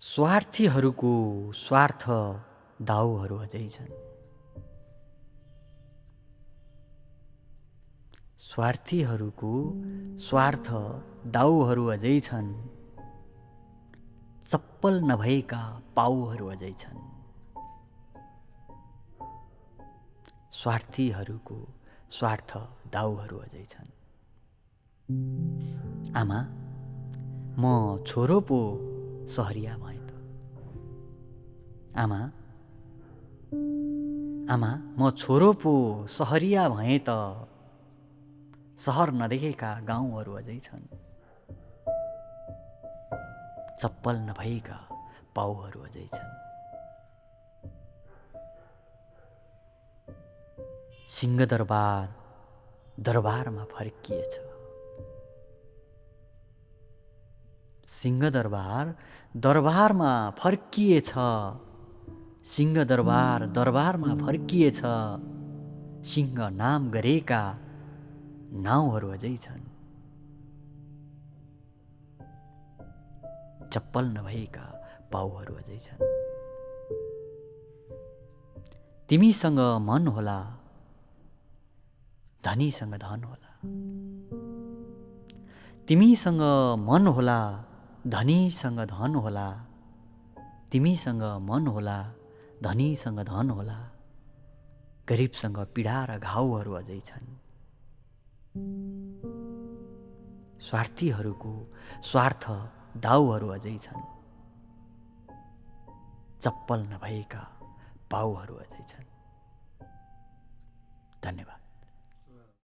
स्वार्थीहरूको स्वार्थ दाउहरू अझै छन्। स्वार्थीहरूको स्वार्थ दाउहरू अझै छन्। चप्पल नभएका पाउहरू अझै छन्। स्वार्थीहरूको स्वार्थ दाउहरू अझै छन्। आमा, म छोरो पो सहरिया भएँ त। आमा, म छोरो पो सहरिया भएँ त। सहर नदेखेका गाउँहरू अझै छन्। चप्पल नभएका पाउहरू अझै छन्। सिंहदरबार दरबारमा फर्किएछ। सिंहदरबार दरबारमा फर्किएछ। सिंहदरबार दरबारमा फर्किएछ। सिंह नाम गरेका नाउँहरू अझै छन्। चप्पल नभएका पाउहरू अझै छन्। तिमीसँग मन होला, धनीसँग धन होला। तिमीसँग मन होला, धनीसँग धन होला। तिमीसँग मन होला, धनीसँग धन होला। गरिबसँग पीडा र घाउहरू अझै छन्। स्वार्थीहरूको स्वार्थ दाउहरू अझै छन्। चप्पल नभएका पाउहरू अझै छन्। धन्यवाद।